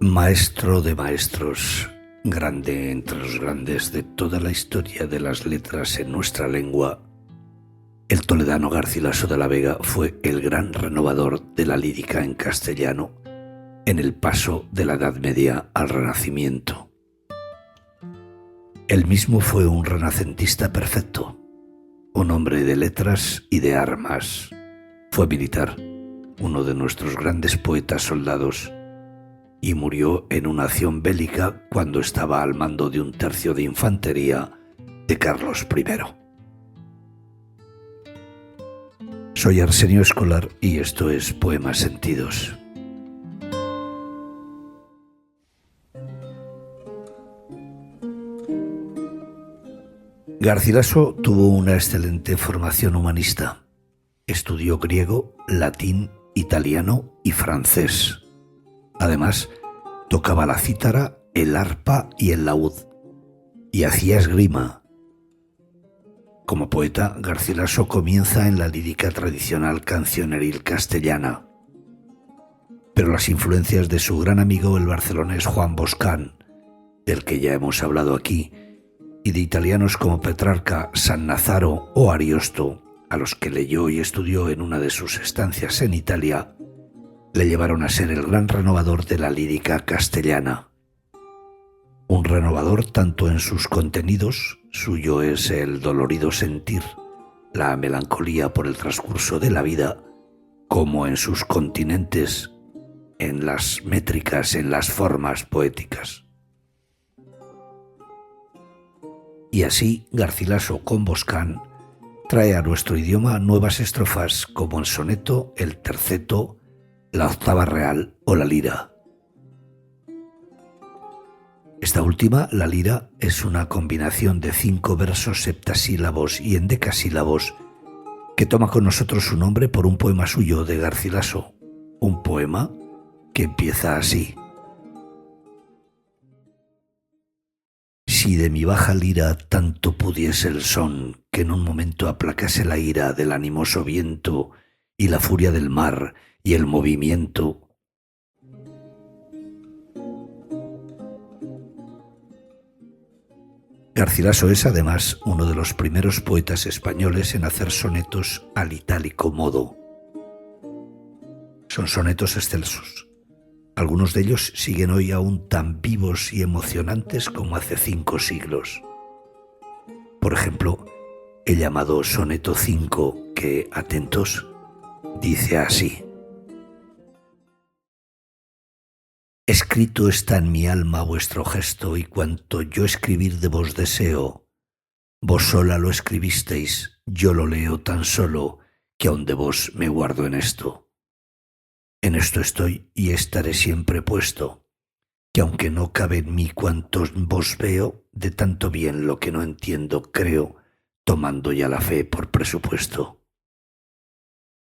Maestro de maestros, grande entre los grandes de toda la historia de las letras en nuestra lengua, el toledano Garcilaso de la Vega fue el gran renovador de la lírica en castellano en el paso de la Edad Media al Renacimiento. Él mismo fue un renacentista perfecto, un hombre de letras y de armas. Fue militar, uno de nuestros grandes poetas soldados, y murió en una acción bélica cuando estaba al mando de un tercio de infantería de Carlos I. Soy Arsenio Escolar y esto es Poemas Sentidos. Garcilaso tuvo una excelente formación humanista. Estudió griego, latín, italiano y francés. Además, tocaba la cítara, el arpa y el laúd, y hacía esgrima. Como poeta, Garcilaso comienza en la lírica tradicional cancioneril castellana, pero las influencias de su gran amigo el barcelonés Juan Boscán, del que ya hemos hablado aquí, y de italianos como Petrarca, Sannazaro o Ariosto, a los que leyó y estudió en una de sus estancias en Italia, le llevaron a ser el gran renovador de la lírica castellana. Un renovador tanto en sus contenidos, suyo es el dolorido sentir, la melancolía por el transcurso de la vida, como en sus continentes, en las métricas, en las formas poéticas. Y así Garcilaso con Boscán trae a nuestro idioma nuevas estrofas como el soneto, el terceto, la octava real o la lira. Esta última, la lira, es una combinación de 5 versos septasílabos y endecasílabos que toma con nosotros su nombre por un poema suyo de Garcilaso, un poema que empieza así. Si de mi baja lira tanto pudiese el son que en un momento aplacase la ira del animoso viento y la furia del mar y el movimiento. Garcilaso es además uno de los primeros poetas españoles en hacer sonetos al itálico modo. Son sonetos excelsos. Algunos de ellos siguen hoy aún tan vivos y emocionantes como hace 5 siglos. Por ejemplo, el llamado Soneto 5, que, atentos, dice así. Escrito está en mi alma vuestro gesto, y cuanto yo escribir de vos deseo. Vos sola lo escribisteis, yo lo leo tan solo, que aun de vos me guardo en esto. En esto estoy y estaré siempre puesto, que aunque no cabe en mí cuanto vos veo, de tanto bien lo que no entiendo creo, tomando ya la fe por presupuesto.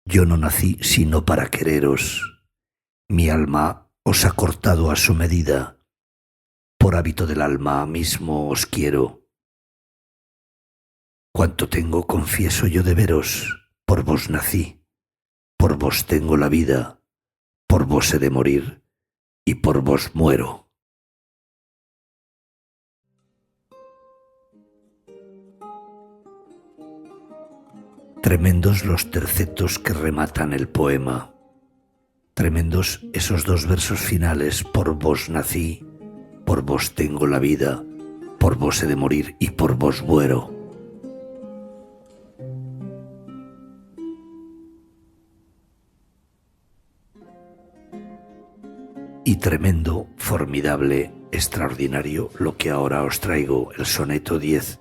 Yo no nací sino para quereros, mi alma os ha cortado a su medida, por hábito del alma mismo os quiero. Cuanto tengo confieso yo de veros, por vos nací, por vos tengo la vida, por vos he de morir y por vos muero. Tremendos los tercetos que rematan el poema. Tremendos esos 2 versos finales, por vos nací, por vos tengo la vida, por vos he de morir y por vos muero. Y tremendo, formidable, extraordinario lo que ahora os traigo, el soneto 10,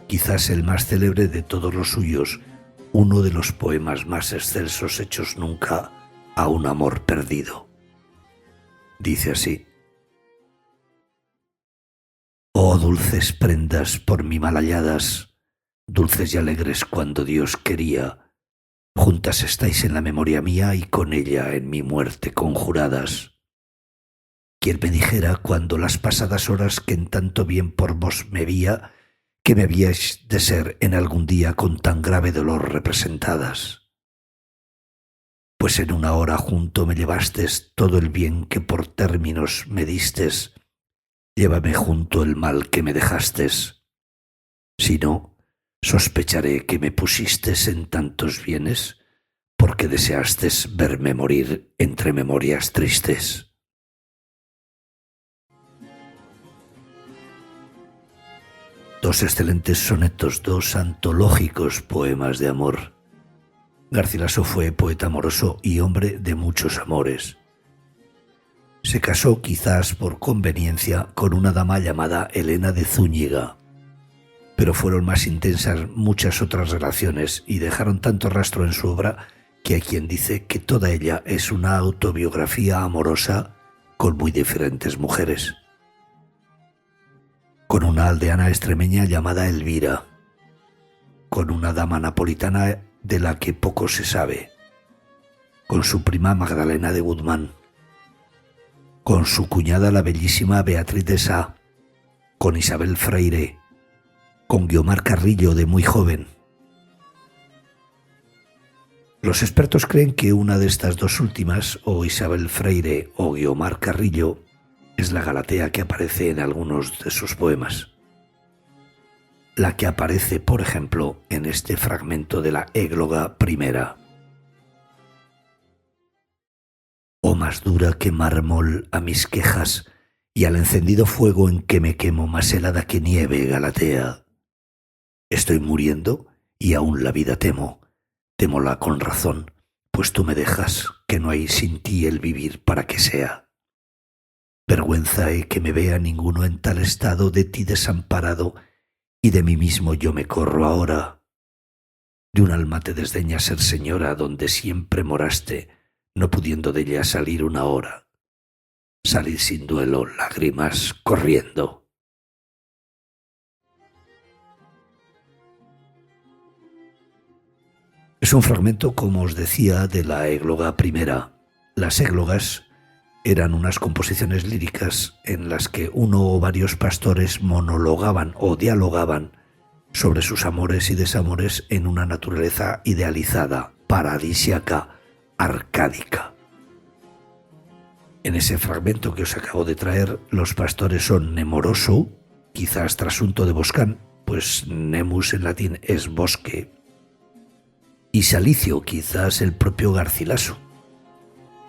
quizás el más célebre de todos los suyos, uno de los poemas más excelsos hechos nunca a un amor perdido. Dice así. Oh dulces prendas por mí mal halladas, dulces y alegres cuando Dios quería, juntas estáis en la memoria mía y con ella en mi muerte conjuradas. ¿Quién me dijera cuando las pasadas horas que en tanto bien por vos me vía, que me habíais de ser en algún día con tan grave dolor representadas? pues en una hora junto me llevastes todo el bien que por términos me distes, llévame junto el mal que me dejastes. Si no, sospecharé que me pusistes en tantos bienes, porque deseastes verme morir entre memorias tristes. Dos excelentes sonetos, dos antológicos poemas de amor. Garcilaso fue poeta amoroso y hombre de muchos amores. Se casó, quizás por conveniencia, con una dama llamada Elena de Zúñiga, pero fueron más intensas muchas otras relaciones y dejaron tanto rastro en su obra que hay quien dice que toda ella es una autobiografía amorosa con muy diferentes mujeres. Con una aldeana extremeña llamada Elvira, con una dama napolitana de la que poco se sabe, con su prima Magdalena de Guzmán, con su cuñada la bellísima Beatriz de Sá, con Isabel Freire, con Guiomar Carrillo de muy joven. Los expertos creen que una de estas dos últimas, o Isabel Freire o Guiomar Carrillo, es la Galatea que aparece en algunos de sus poemas. La que aparece, por ejemplo, en este fragmento de la Égloga primera. Oh, más dura que mármol a mis quejas, y al encendido fuego en que me quemo, más helada que nieve, Galatea. Estoy muriendo y aún la vida temo, témola con razón, pues tú me dejas, que no hay sin ti el vivir para que sea. Vergüenza que me vea ninguno en tal estado de ti desamparado, y de mí mismo yo me corro ahora. De un alma te desdeña ser señora donde siempre moraste, no pudiendo de ella salir una hora. Salir sin duelo, lágrimas corriendo. Es un fragmento, como os decía, de la Égloga primera. Las églogas eran unas composiciones líricas en las que uno o varios pastores monologaban o dialogaban sobre sus amores y desamores en una naturaleza idealizada, paradisíaca, arcádica. En ese fragmento que os acabo de traer, los pastores son Nemoroso, quizás trasunto de Boscán, pues Nemus en latín es bosque, y Salicio, quizás el propio Garcilaso,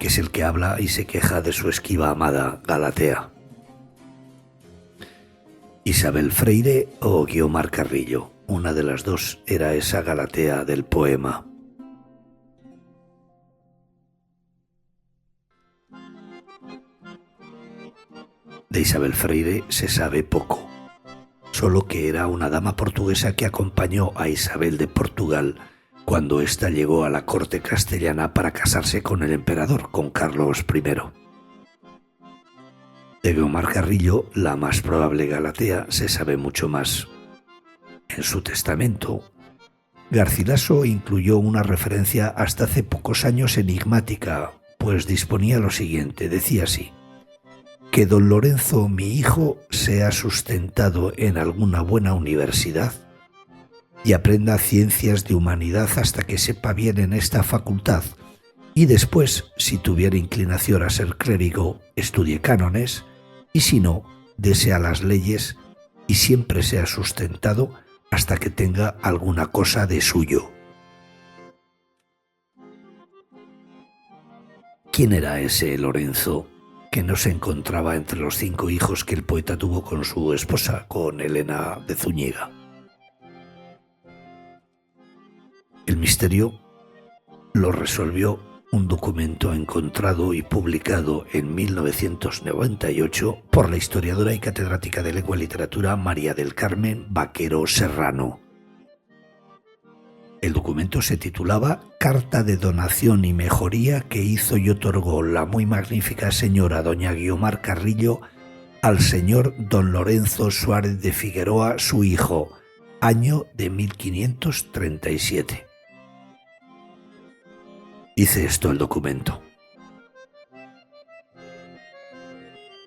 que es el que habla y se queja de su esquiva amada Galatea. Isabel Freire o Guiomar Carrillo, una de las dos era esa Galatea del poema. De Isabel Freire se sabe poco, solo que era una dama portuguesa que acompañó a Isabel de Portugal cuando ésta llegó a la corte castellana para casarse con el emperador, con Carlos I. De Guiomar Carrillo, la más probable Galatea, se sabe mucho más. En su testamento, Garcilaso incluyó una referencia hasta hace pocos años enigmática, pues disponía lo siguiente, decía así: que don Lorenzo, mi hijo, sea sustentado en alguna buena universidad y aprenda ciencias de humanidad hasta que sepa bien en esta facultad, y después, si tuviera inclinación a ser clérigo, estudie cánones, y si no, desea las leyes y siempre sea sustentado hasta que tenga alguna cosa de suyo. ¿Quién era ese Lorenzo que no se encontraba entre los 5 hijos que el poeta tuvo con su esposa, con Elena de Zúñiga? El misterio lo resolvió un documento encontrado y publicado en 1998 por la historiadora y catedrática de Lengua y Literatura María del Carmen Vaquero Serrano. El documento se titulaba Carta de donación y mejoría que hizo y otorgó la muy magnífica señora doña Guiomar Carrillo al señor don Lorenzo Suárez de Figueroa, su hijo, año de 1537. Dice esto el documento: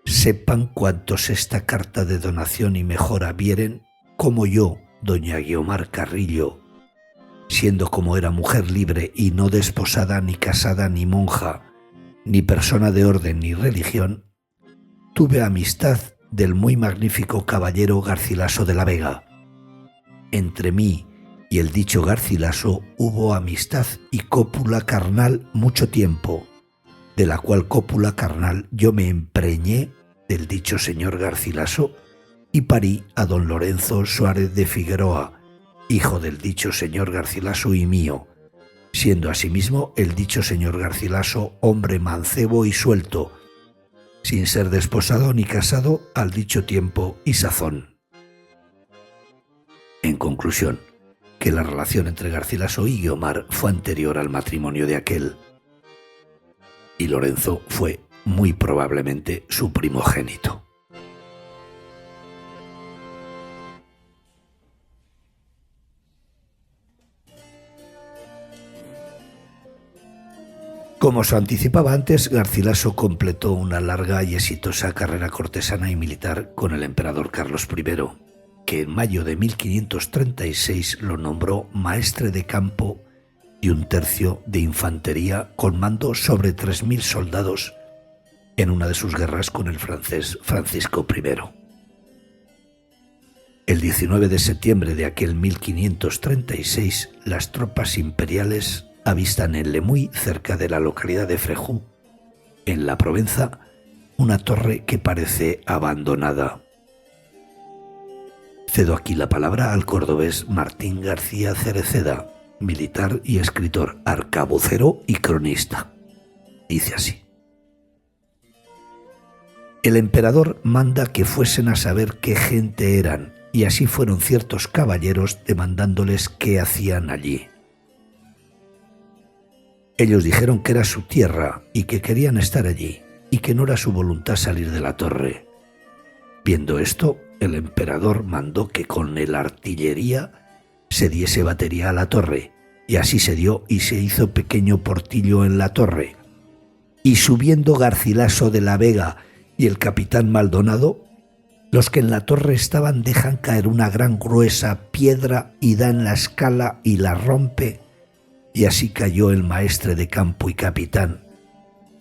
sepan cuantos esta carta de donación y mejora vieren, como yo, doña Guiomar Carrillo, siendo como era mujer libre y no desposada ni casada ni monja, ni persona de orden ni religión, tuve amistad del muy magnífico caballero Garcilaso de la Vega. Entre mí y el dicho Garcilaso hubo amistad y cópula carnal mucho tiempo, de la cual cópula carnal yo me empreñé del dicho señor Garcilaso y parí a don Lorenzo Suárez de Figueroa, hijo del dicho señor Garcilaso y mío, siendo asimismo el dicho señor Garcilaso hombre mancebo y suelto, sin ser desposado ni casado al dicho tiempo y sazón. En conclusión, que la relación entre Garcilaso y Guiomar fue anterior al matrimonio de aquel, y Lorenzo fue muy probablemente su primogénito. Como se anticipaba antes, Garcilaso completó una larga y exitosa carrera cortesana y militar con el emperador Carlos I, que en mayo de 1536 lo nombró maestre de campo y un tercio de infantería con mando sobre 3000 soldados en una de sus guerras con el francés Francisco I. El 19 de septiembre de aquel 1536, las tropas imperiales avistan en Lemuy, cerca de la localidad de Fréjus, en la Provenza, una torre que parece abandonada. Cedo aquí la palabra al cordobés Martín García Cereceda, militar y escritor, arcabucero y cronista. Dice así: el emperador manda que fuesen a saber qué gente eran, y así fueron ciertos caballeros demandándoles qué hacían allí. Ellos dijeron que era su tierra y que querían estar allí, y que no era su voluntad salir de la torre. Viendo esto, el emperador mandó que con el artillería se diese batería a la torre, y así se dio y se hizo pequeño portillo en la torre. Y subiendo Garcilaso de la Vega y el capitán Maldonado, los que en la torre estaban dejan caer una gran gruesa piedra y da en la escala y la rompe, y así cayó el maestre de campo y capitán,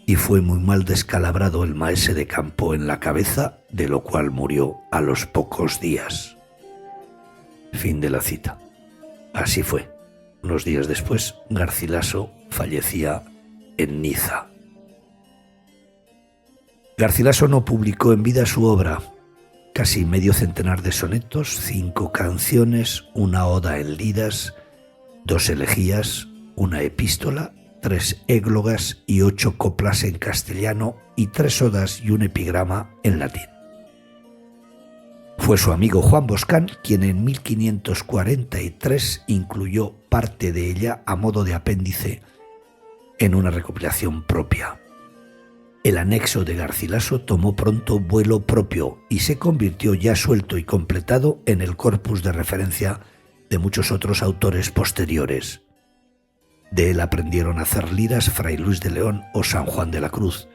y fue muy mal descalabrado el maese de campo en la cabeza, de lo cual murió a los pocos días. Fin de la cita. Así fue. Unos días después, Garcilaso fallecía en Niza. Garcilaso no publicó en vida su obra, casi medio centenar de sonetos, 5 canciones, una oda en liras, 2 elegías, una epístola, 3 églogas y 8 coplas en castellano y 3 odas y un epigrama en latín. Fue su amigo Juan Boscán quien en 1543 incluyó parte de ella a modo de apéndice en una recopilación propia. El anexo de Garcilaso tomó pronto vuelo propio y se convirtió ya suelto y completado en el corpus de referencia de muchos otros autores posteriores. De él aprendieron a hacer liras Fray Luis de León o San Juan de la Cruz,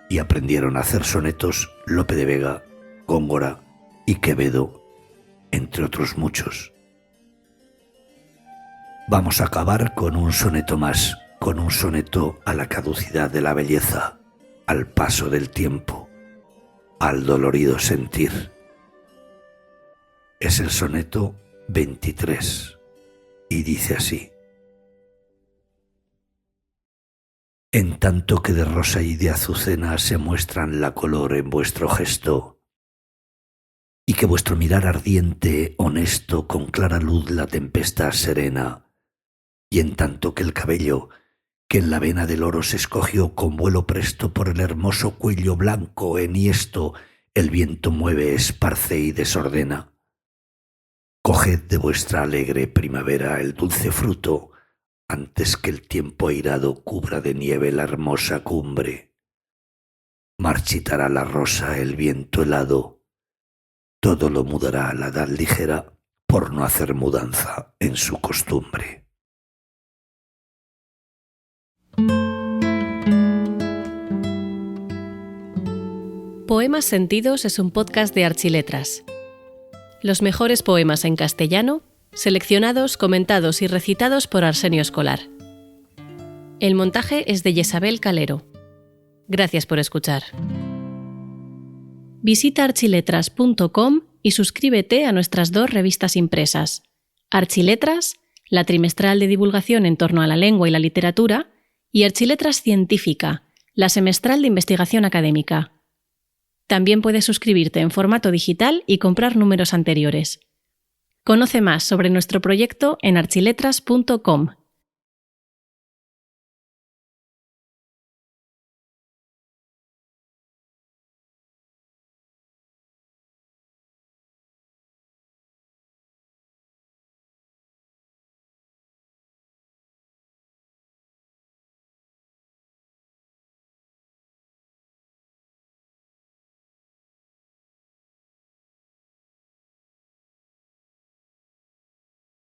y aprendieron a hacer sonetos Lope de Vega, Góngora y Quevedo, entre otros muchos. Vamos a acabar con un soneto más, con un soneto a la caducidad de la belleza, al paso del tiempo, al dolorido sentir. Es el soneto 23 y dice así: en tanto que de rosa y de azucena se muestran la color en vuestro gesto, y que vuestro mirar ardiente, honesto, con clara luz la tempestad serena, y en tanto que el cabello, que en la vena del oro se escogió con vuelo presto por el hermoso cuello blanco enhiesto, el viento mueve, esparce y desordena. Coged de vuestra alegre primavera el dulce fruto, antes que el tiempo airado cubra de nieve la hermosa cumbre. Marchitará la rosa el viento helado, todo lo mudará a la edad ligera por no hacer mudanza en su costumbre. Poemas Sentidos es un podcast de Archiletras. Los mejores poemas en castellano seleccionados, comentados y recitados por Arsenio Escolar. El montaje es de Yesabel Calero. Gracias por escuchar. Visita archiletras.com y suscríbete a nuestras 2 revistas impresas. Archiletras, la trimestral de divulgación en torno a la lengua y la literatura, y Archiletras Científica, la semestral de investigación académica. También puedes suscribirte en formato digital y comprar números anteriores. Conoce más sobre nuestro proyecto en archiletras.com.